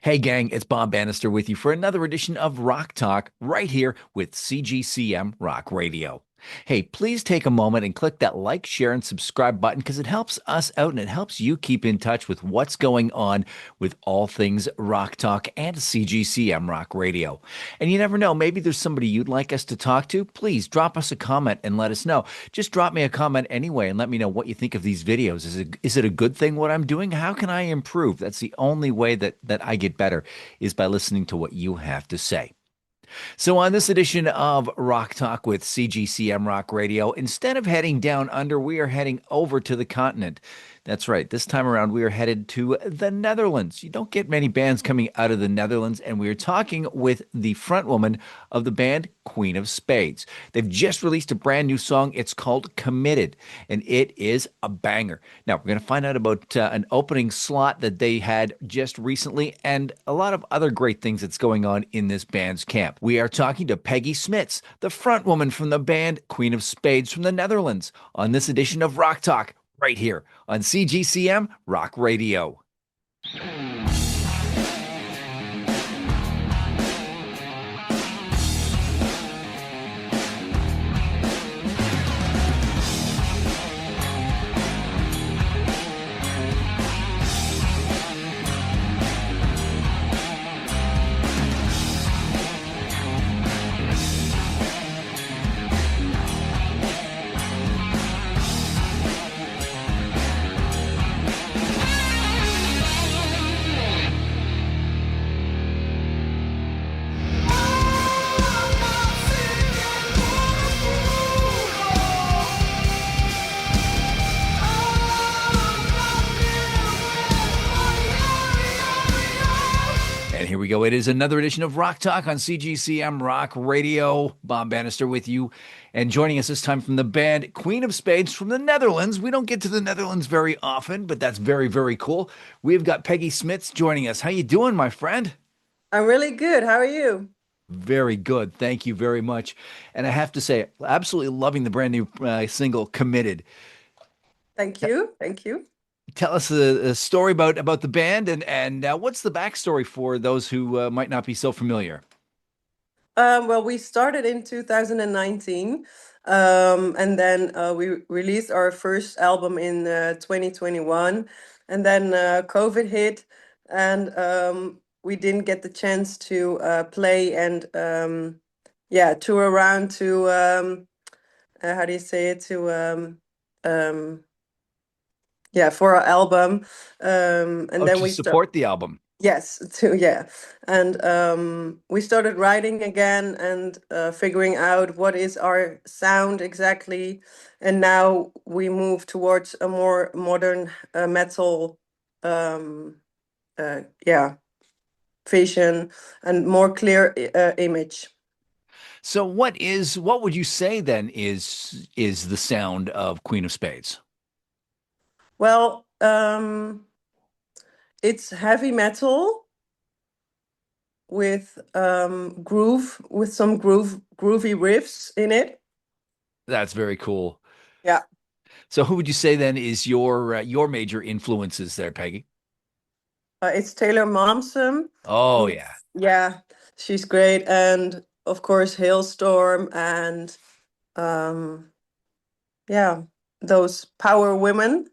Hey gang, it's Bob Bannister with you for another edition of Rock Talk right here with CGCM Rock Radio. Hey, please take a moment and click that like, share, and subscribe button because it helps us out and it helps you keep in touch with what's going on with all things Rock Talk and CGCM Rock Radio. And you never know, maybe there's somebody you'd like us to talk to. Please drop us a comment and let us know. Just drop me a comment anyway and let me know what you think of these videos. Is it a good thing what I'm doing? How can I improve? That's the only way that I get better is by listening to what you have to say. So, on this edition of Rock Talk with CGCM Rock Radio, instead of heading down under, we are heading over to the continent. That's right. This time around, we are headed to the Netherlands. You don't get many bands coming out of the Netherlands, and we are talking with the frontwoman of the band Queen of Spades. They've just released a brand new song. It's called Committed, and it is a banger. Now, we're going to find out about an opening slot that they had just recently and a lot of other great things that's going on in this band's camp. We are talking to Peggy Smits, the frontwoman from the band Queen of Spades from the Netherlands, on this edition of Rock Talk right here on CGCM Rock Radio. Here we go. It is another edition of Rock Talk on CGCM Rock Radio. Bob Bannister with you. And joining us this time from the band Queen of Spades from the Netherlands. We don't get to the Netherlands very often, but that's very, very cool. We've got Peggy Smits joining us. How you doing, my friend? I'm really good. How are you? Very good. Thank you very much. And I have to say, absolutely loving the brand new single, Committed. Thank you. Thank you. Tell us a story about the band and what's the backstory for those who might not be so familiar. Well, we started in 2019, and then we released our first album in 2021, and then COVID hit, and we didn't get the chance to play and yeah, tour around to how do you say it yeah, for our album, and Oh, then to we start. support the album. Yes, too, yeah. And we started writing again and figuring out what is our sound exactly. And now we move towards a more modern metal, um, yeah, vision and more clear image. So what would you say then is the sound of Queen of Spades? Well, it's heavy metal with with some groovy riffs in it. That's very cool. Yeah. So who would you say then is your major influences there, Peggy? It's Taylor Momsen. Oh Who, yeah. yeah, she's great, and of course Hailstorm and um, yeah, those power women.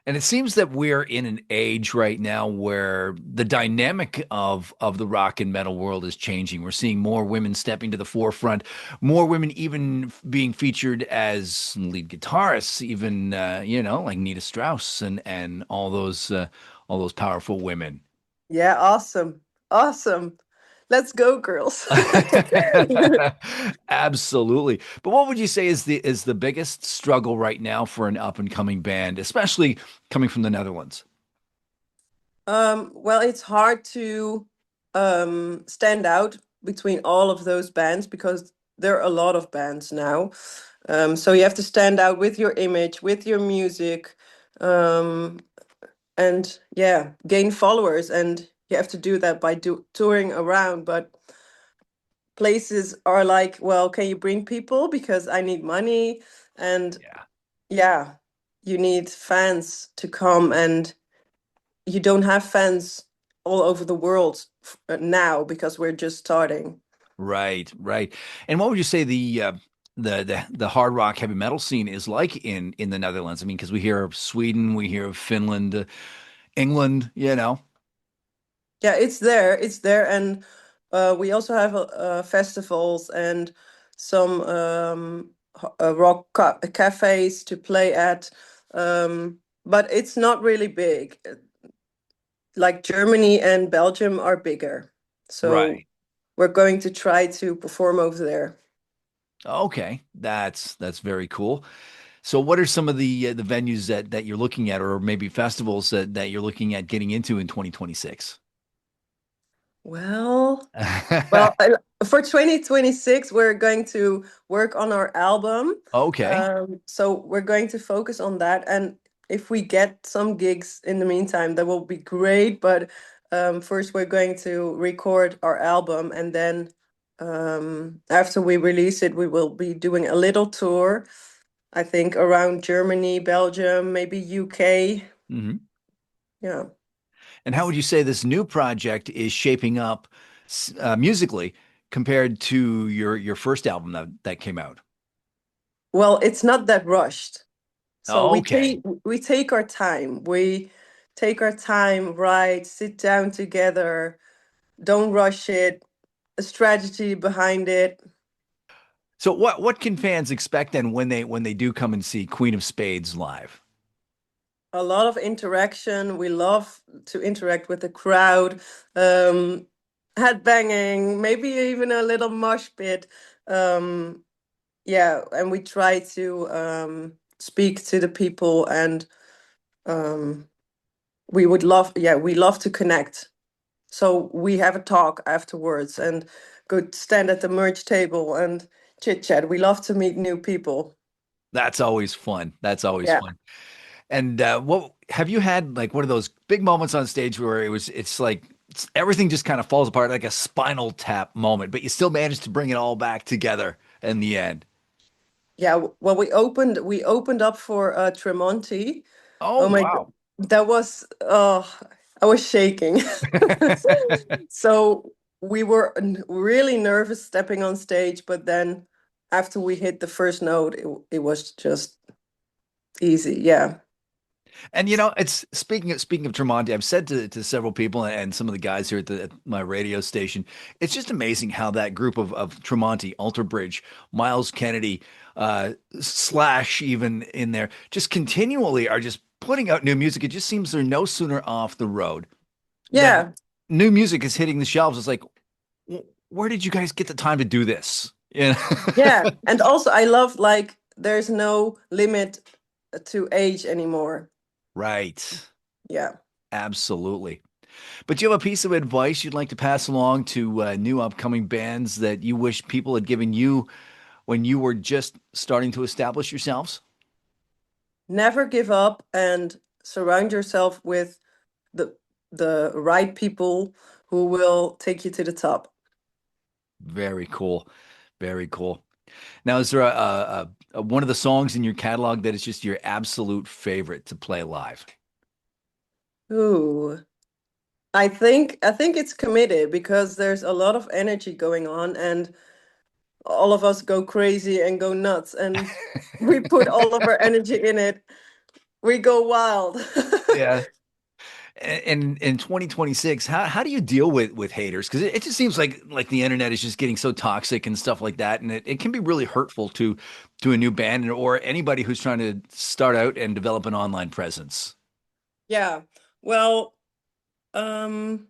And it seems that we're in an age right now where the dynamic of the rock and metal world is changing. We're seeing more women stepping to the forefront, more women even being featured as lead guitarists, even like Nita Strauss and all those powerful women. Yeah, awesome, awesome. Let's go, girls. Absolutely. But what would you say is the biggest struggle right now for an up and coming band, especially coming from the Netherlands? Well, it's hard to stand out between all of those bands because there are a lot of bands now. So you have to stand out with your image, with your music, um, and yeah, gain followers. And you have to do that by touring around. But places are like, well, can you bring people? Because I need money. And Yeah. yeah, you need fans to come, and you don't have fans all over the world now because we're just starting. Right, right. And what would you say the hard rock heavy metal scene is like in the Netherlands? I mean, because we hear of Sweden, we hear of Finland, England, you know. Yeah, it's there, and we also have festivals and some rock cafes to play at, but it's not really big. Like Germany and Belgium are bigger, so Right. we're going to try to perform over there. Okay, that's very cool. So, what are some of the venues that you're looking at, or maybe festivals that you're looking at getting into in 2026? Well, Well, for 2026, we're going to work on our album. Okay. So we're going to focus on that. And if we get some gigs in the meantime, that will be great. But first, we're going to record our album. And then after we release it, we will be doing a little tour, I think, around Germany, Belgium, maybe UK. Hmm. Yeah. And how would you say this new project is shaping up musically compared to your first album that came out? Well, it's not that rushed. So Okay. we take our time. We take our time, right? Sit down together. Don't rush it. A strategy behind it. So what can fans expect then when they do come and see Queen of Spades live? A lot of interaction. We love to interact with the crowd. Um, Headbanging, maybe even a little mosh pit. Um, yeah, and we try to speak to the people, and um, we love to connect. So we have a talk afterwards and go stand at the merch table and chit chat. We love to meet new people. That's always fun. That's always Yeah. fun. And what have you had like one of those big moments on stage where it's like everything just kind of falls apart like a spinal tap moment, but you still managed to bring it all back together in the end? Yeah. Well, we opened up for Tremonti. Oh, Oh my God. wow. That was I was shaking. So we were really nervous stepping on stage, but then after we hit the first note, it was just easy. Yeah. And you know, it's speaking of Tremonti, I've said to several people and some of the guys here at my radio station, it's just amazing how that group of Tremonti, Alter Bridge, Miles Kennedy, Slash even in there, just continually are just putting out new music. It just seems they're no sooner off the road than Yeah. new music is hitting the shelves. It's like, where did you guys get the time to do this? You know? Yeah, and also I love like there's no limit to age anymore. Right. Yeah. Absolutely. But do you have a piece of advice you'd like to pass along to new upcoming bands that you wish people had given you when you were just starting to establish yourselves? Never give up and surround yourself with the the right people who will take you to the top. Very cool. Very cool. Now, is there one of the songs in your catalog that is just your absolute favorite to play live? Ooh. I think it's committed because there's a lot of energy going on and all of us go crazy and go nuts and we put all of our energy in it. We go wild. Yeah. In 2026, how do you deal with haters? Because it just seems like the internet is just getting so toxic and stuff like that, and it can be really hurtful to a new band or anybody who's trying to start out and develop an online presence. Yeah. Well, Um,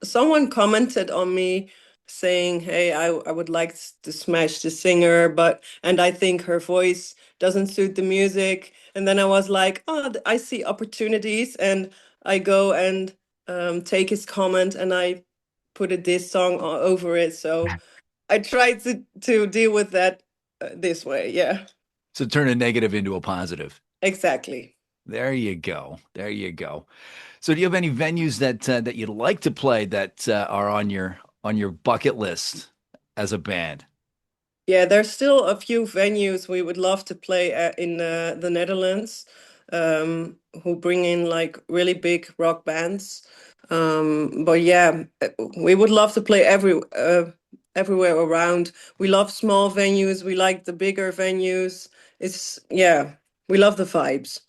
someone commented on me saying, "Hey, I would like to smash the singer, but and I think her voice doesn't suit the music." And then I was like, "Oh, I see opportunities," and I go and take his comment and I put a diss song over it. So I tried to deal with that this way. Yeah, So turn a negative into a positive. exactly. There you go. There you go. So do you have any venues that you'd like to play that are on your bucket list as a band? Yeah, there's still a few venues we would love to play at in the Netherlands, who bring in like really big rock bands. But yeah, we would love to play everywhere around. We love small venues. We like the bigger venues. Yeah, we love the vibes.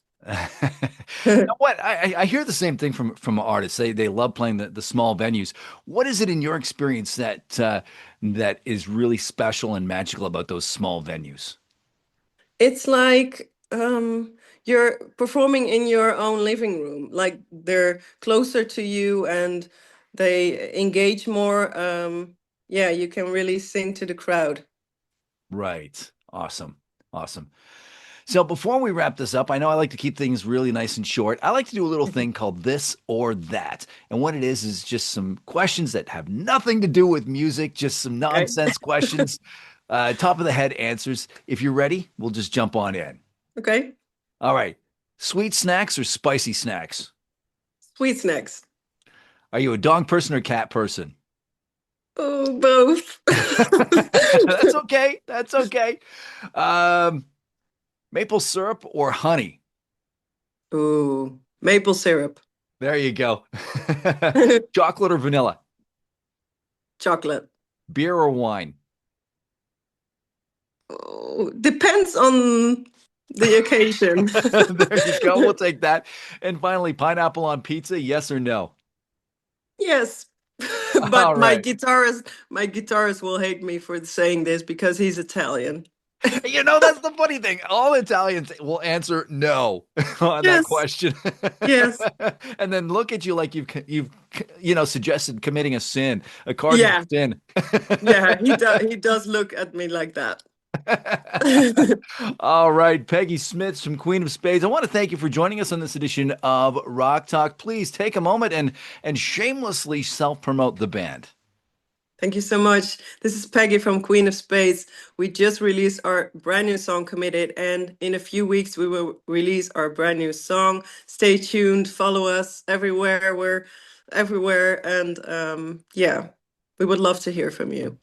Now, what I hear the same thing from artists. They love playing the small venues. What is it in your experience that is really special and magical about those small venues? It's like you're performing in your own living room. Like they're closer to you and they engage more. Yeah, you can really sing to the crowd. Right. Awesome. Awesome. So before we wrap this up, I know I like to keep things really nice and short. I like to do a little thing called this or that. And what it is just some questions that have nothing to do with music, just some Okay. nonsense questions, top of the head answers. If you're ready, we'll just jump on in. Okay. All right. Sweet snacks or spicy snacks? Sweet snacks. Are you a dog person or cat person? Oh, both. That's okay. That's okay. Um, Maple syrup or honey? Ooh, maple syrup. There you go. Chocolate or vanilla? Chocolate. Beer or wine? Oh, depends on the occasion. There you go. We'll take that. And finally, pineapple on pizza, yes or no? Yes. All But right. my guitarist will hate me for saying this because he's Italian. That's the funny thing. All Italians will answer no on that Yes. question. Yes. And then look at you like you've suggested committing a sin, a cardinal Yeah. sin. Yeah, he does look at me like that. All right, Peggy Smits from Queen of Spades. I want to thank you for joining us on this edition of Rock Talk. Please take a moment and shamelessly self-promote the band. Thank you so much. This is Peggy from Queen of Spades. We just released our brand new song, Committed, and in a few weeks we will release our brand new song. Stay tuned, follow us everywhere. We're everywhere, and yeah, we would love to hear from you.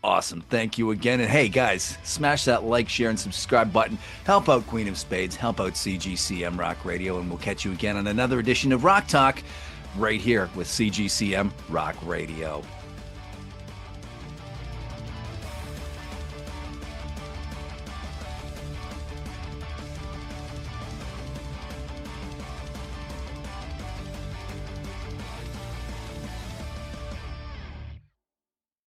Awesome. Thank you again. And hey, guys, smash that like, share, and subscribe button. Help out Queen of Spades, help out CGCM Rock Radio, and we'll catch you again on another edition of Rock Talk right here with CGCM Rock Radio.